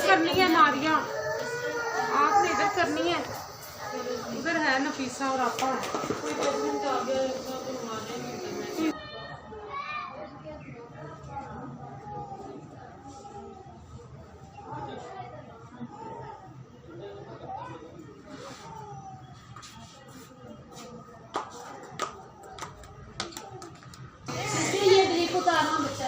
करनी है नारियां, आपने इधर करनी है। उधर है नफीसा और आपा ये ड्रिप उतारना बच्चा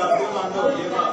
कर दो